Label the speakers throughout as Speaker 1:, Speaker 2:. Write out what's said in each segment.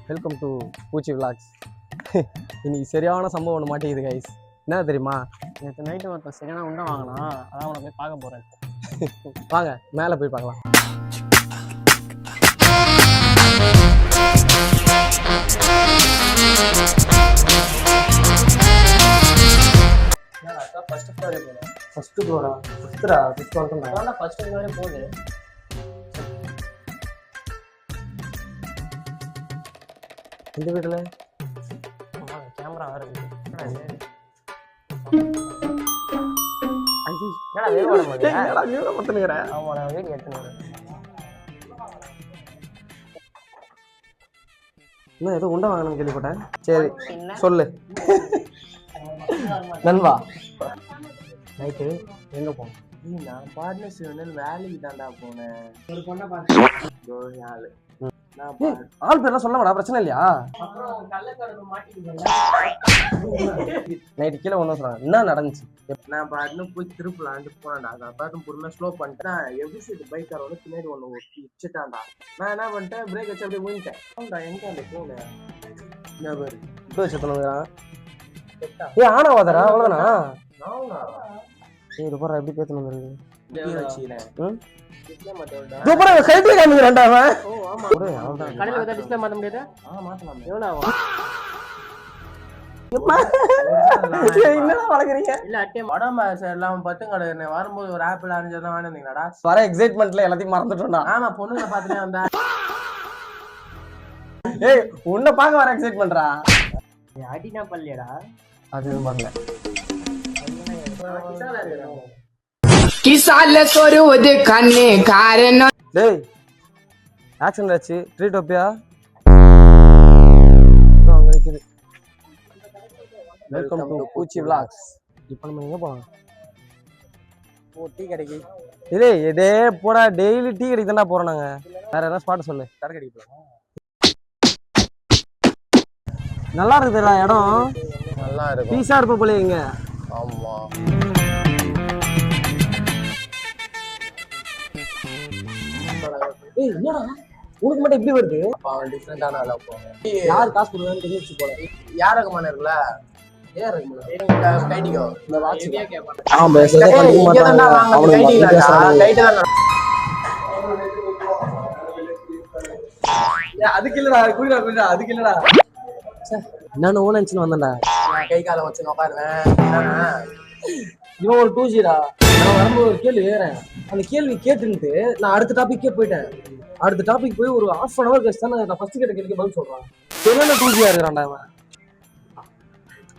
Speaker 1: Welcome to பூச்சி vlogs. இன்னைக்கு சரியான சம்பவம் ஒன்று மாட்டேங்குது கைஸ். என்ன தெரியுமா,
Speaker 2: நேற்று நைட்டு ஒருத்தன் சரியான உண்டை வாங்கினா, அதான் உன்னை போய் பார்க்க போகிறேன்.
Speaker 1: வாங்க மேலே போய் பார்க்கலாம்.
Speaker 2: ஃபர்ஸ்ட் ஃப்ளோரே போகிறேன்.
Speaker 1: First Flora? ஃபஸ்ட்டுடா, ஃபஸ்ட் வரைக்கும்
Speaker 2: அதான் ஃபர்ஸ்ட் ஃப்ளோரே போகுது.
Speaker 1: இந்த வீட்டில்
Speaker 2: கேமரா வேறு இருக்குது.
Speaker 1: இன்னும் ஏதோ உண்டை வாங்கணும்னு கேள்விப்பட்டேன். சரி சொல்லு நண்பா. நைட்டு எங்கே போனோம்?
Speaker 2: நான் பார்ட்னர்ஸ் வேலைக்கு தாண்டா போனேன். ஒரு பொண்ணை பார்த்தேன்.
Speaker 1: ஆள் பேர்லாம் சொல்ல வேடா, பிரச்சனை இல்லையா? நைட்டு கீழே ஒன்றும் சொல்றாங்க. என்ன நடந்துச்சு?
Speaker 2: நான் பாட்டுன்னு போய் திருப்பலான்ட்டு போனேன்டா. அதை பார்த்து பொறுமையாக ஸ்லோ பண்ணிட்டேன். எப்படி சைடு பைக்கார வந்து பின்னாடி ஒன்று ஒட்டி வச்சுட்டான்டா. நான் என்ன பண்ணிட்டேன், பிரேக் வச்சு அப்படியே போயிட்டேன். எங்கே அந்த போனேன்
Speaker 1: இப்போ வச்சுக்கிறான். ஏ ஆனாவாதரா? அவ்வளோதானா? சரி போடுறா, எப்படி பேசணும் வந்துருக்கு
Speaker 2: வரும்போது ஒரு ஆப்பிள் ஆரஞ்சுதான் வாங்கினீங்களாடா.
Speaker 1: வர எக்ஸைட்மெண்ட்ல எல்லாத்தையும் மறந்துட்டோம்டா.
Speaker 2: ஆமா, பொண்ணுங்க பாத்துட்டே வந்தா.
Speaker 1: ஏய் உன்னை பார்க்க வர எக்ஸைட்மெண்ட்ரா.
Speaker 2: அடினா பள்ளியடா.
Speaker 1: அது வரல.
Speaker 3: கிசால சொருவது கண்ணே காரணம்.
Speaker 1: டேய் ஆக்சன் ஆச்சு. ட்ரீட் ஓபியா அங்க நிக்குது. வெல்கம் டு பூச்சி விளாக்ஸ். இப்போ நம்ம எங்க போலாம்?
Speaker 2: டீ கடைக்கு.
Speaker 1: இதே இதே போடா, டெய்லி டீ கடைக்கு தானே போறோம் நாங்க. வேற ஏதாவது ஸ்பாட் சொல்லு.
Speaker 2: கடை கடைக்கு போலாம்.
Speaker 1: நல்லா இருக்குதுடா இடம்.
Speaker 2: நல்லா இருக்கு.
Speaker 1: பீஸா இருப்ப போல இங்க.
Speaker 2: ஆமா.
Speaker 1: ஏய் என்னடா உனக்கு மட்டும் எப்படி வருது?
Speaker 2: அவன் டிஃபரெண்டான ஆளா போவாங்க.
Speaker 1: யார் காசு கொடுக்குறான்னு தெரிஞ்சு போல.
Speaker 2: யார் ரகமான இருக்குல்ல? ஏன் ரகமான கைடிகோ இந்த வாட்ச் கேட்பாங்க.
Speaker 1: ஆ பேசவே பண்ணி மாட்டாங்க.
Speaker 2: அவனுக்கு கைடி தான்.
Speaker 1: அதுக்கு இல்லடா, குடிடா குடிடா, அதுக்கு இல்லடா. நான் ஓன் நினைச்சு வந்தேன்டா.
Speaker 2: கை காலை வச்சு உட்காருவேன்.
Speaker 1: இவன் ஒரு 2Gடா. நான் வரும்போது ஒரு கேள்வி வேறேன். அந்த கேள்வி கேட்டுன்ட்டு நான் அடுத்த டாபிக்கே போயிட்டேன். அடுத்த டாபிக் போய் ஒரு ½ hour கழிச்சு தான் நான் ஃபர்ஸ்ட் கேட்ட கேள்விக்கு பதில் சொல்றேன். என்ன 2Gயா இருக்கிறான்டா அவன்.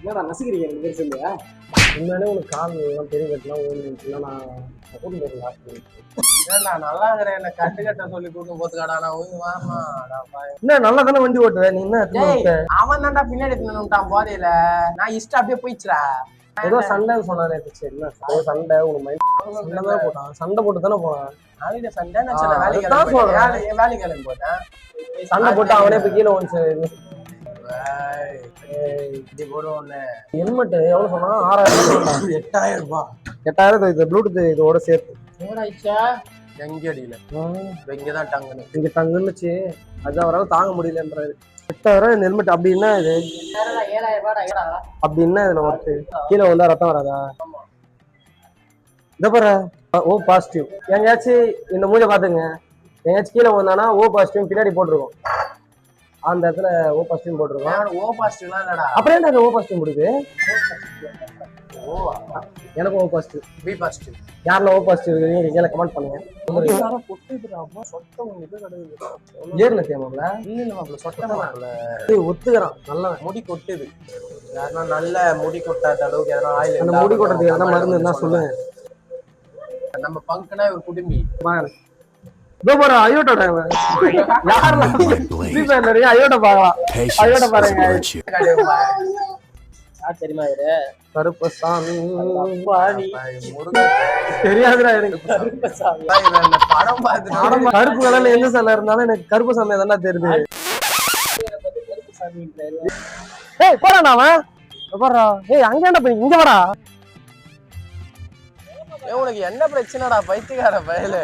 Speaker 1: என்னடா நசிக்கிறீங்க ரெண்டு பேரும் சொல்லியா? உண்மையிலே உனக்கு கால் எல்லாம் பெரிய கட்டலாம் ஓடுச்சுன்னா நான் கூட்டு போயிருந்தா.
Speaker 2: ஏன்டா நல்லா இருக்கிற என்ன கட்டு கட்ட சொல்லி கூட்டும் போத்துக்காடா. நான் வாமா
Speaker 1: என்ன நல்லா தானே வண்டி ஓட்டுவேன். நீ என்ன
Speaker 2: அவன் தான்டா பின்னாடி தின்னுட்டான் போதையில. நான் இஷ்டம் அப்படியே போயிடுச்சுடா.
Speaker 1: ஏதோ சண்டைன்னு சொன்னாரு. என்ன சண்டை? உனக்கு மைண்ட் சண்டை தான் போட்டான். சண்டை போட்டு தானே போனான்.
Speaker 2: நாளைக்கு சண்டை நான் வேலைக்கு கிளம்பி போட்டேன்.
Speaker 1: சண்டை போட்டு அவனே இப்ப கீழே ஒன்று
Speaker 2: இப்படி போடுவோம்.
Speaker 1: ஹெல்மெட் எவ்வளவு சொன்னா? 6000.
Speaker 2: 8000 ரூபாய்.
Speaker 1: 8000 இது ப்ளூடூத் இதோட சேர்த்து.
Speaker 2: எங்க அடியில இங்கதான் டங்குன்னு
Speaker 1: இங்க தங்குன்னுச்சு. அது அவரால் தாங்க முடியலன்றாரு. 8000 ஹெல்மெட். அப்படின்னா இது
Speaker 2: 7000 ரூபாய்.
Speaker 1: அப்படின்னா இதுல ஒர்த்து கீழே வந்தா ரத்தம் வராதா? இத பாரு, ஓ பாசிட்டிவ். எங்கேயாச்சும் இந்த மூஞ்சை பாத்துங்க. எங்கேயாச்சும் கீழே வந்தானா ஓ பாசிட்டிவ் பின்னாடி போட்டிருக்கோம். அந்த இடத்துல ஓ பாசிட்டிவ் போட்டிருக்கோம்.
Speaker 2: ஓ பாசிட்டிவ்லாம் இல்லடா.
Speaker 1: அப்புறம் என்ன ஓ பாசிட்டிவ் கொடுக்குது?
Speaker 2: ஓ
Speaker 1: எனக்கு ஓ பாசிட்டிவ்.
Speaker 2: B positive.
Speaker 1: யாரில் ஓ பாசிட்டிவ் இருக்குன்னு கீழே கமெண்ட் பண்ணுங்க. ஏர்ல தேமாப்ல ஒத்துக்கிறான். நல்லா
Speaker 2: முடி கொட்டுது. யாருன்னா நல்ல முடி கொட்டாத அளவுக்கு எதனா ஆயில்
Speaker 1: அந்த முடி கொட்டுறதுக்கு எதனா மருந்து இருந்தா சொல்லுங்க.
Speaker 2: நம்ம பங்குனா ஒரு குடும்பி
Speaker 1: அயோட்டா டிரைவர் யாரெல்லாம் நிறைய அயோட்டா பார்க்கலாம். அயோட்டா பாருங்க.
Speaker 2: தெரியுமா?
Speaker 1: கருப்பசாமி
Speaker 2: முருகன்
Speaker 1: தெரியாதுடா எனக்கு.
Speaker 2: படம் பார்த்து
Speaker 1: கருப்பு கலர்ல எந்த சிலை இருந்தாலும் எனக்கு கருப்பசாமி தானே தெரியுது. ஏய் போறான் அவன். போறா. ஏய் அங்க என்ன பண்ணி இங்க வரா.
Speaker 2: உனக்கு என்ன பிரச்சனைடா பைத்தியக்கார பயல?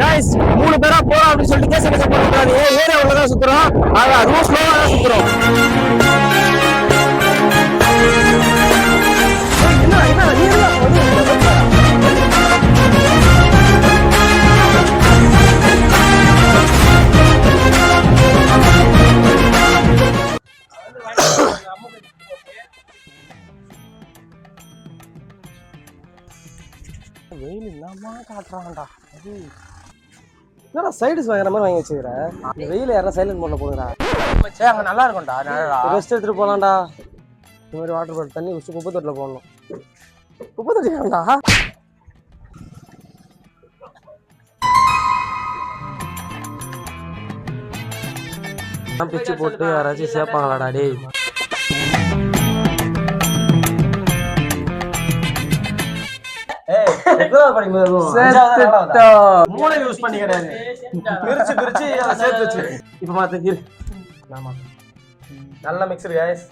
Speaker 1: गाइस 3 பேரா போறோம் அப்படி சொல்லிட்டு கேஸ் கேஸ் போறோம். ஏரியா உள்ள தான் சுத்துறோம். அதுவும் ஸ்லோவா
Speaker 2: காட்டுறான்டா.
Speaker 1: என்னடா சைடுஸ் வாங்குற மாதிரி வாங்கி வச்சுக்கிற? இந்த வெயில யாரா சைலண்ட் பண்ண போடுறா?
Speaker 2: சரி அங்க நல்லா இருக்கும்டா. நல்லா
Speaker 1: ரெஸ்ட் எடுத்துட்டு போலாம்டா. இந்த மாதிரி வாட்டர் பாட்டில் தண்ணி வச்சு குப்பை தொட்டில போடணும். குப்பை தொட்டியாண்டா? பிச்சு போட்டு யாராச்சும் சேர்ப்பாங்களாடா டேய்? மூளை யூஸ் பண்ணிக்கிறாரு. பிரிச்சு அதை சேர்த்து வச்சு இப்ப மாத்து. நல்ல மிக்சர் गाइस.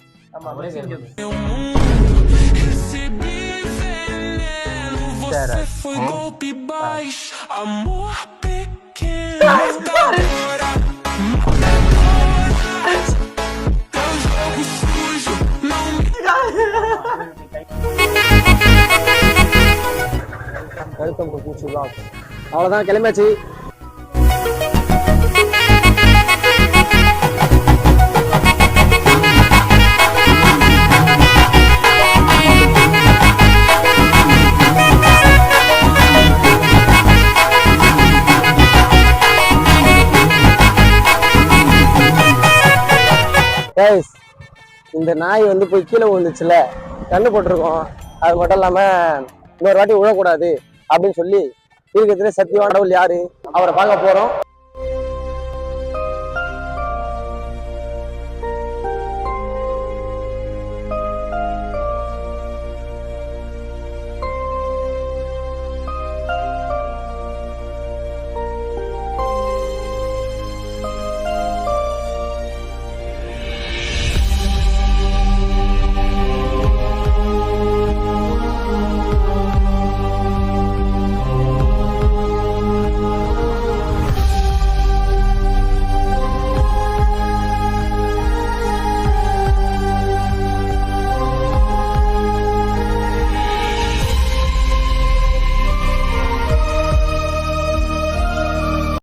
Speaker 1: வெல்கம் டு பூச்சி vlog. அவ்வளவுதான், கிளம்பியாச்சு. கைஸ், இந்த நாய் வந்து போய் கீழே விழுந்துச்சுல, கண்ணு போட்டிருக்கோம். அது மட்டும் இல்லாம இன்னொரு வாட்டி விழக்கூடாது அப்படின்னு சொல்லி இருக்கிறதுல சத்தியமான கடவுள் யாரு, அவரை பார்க்க போறோம்.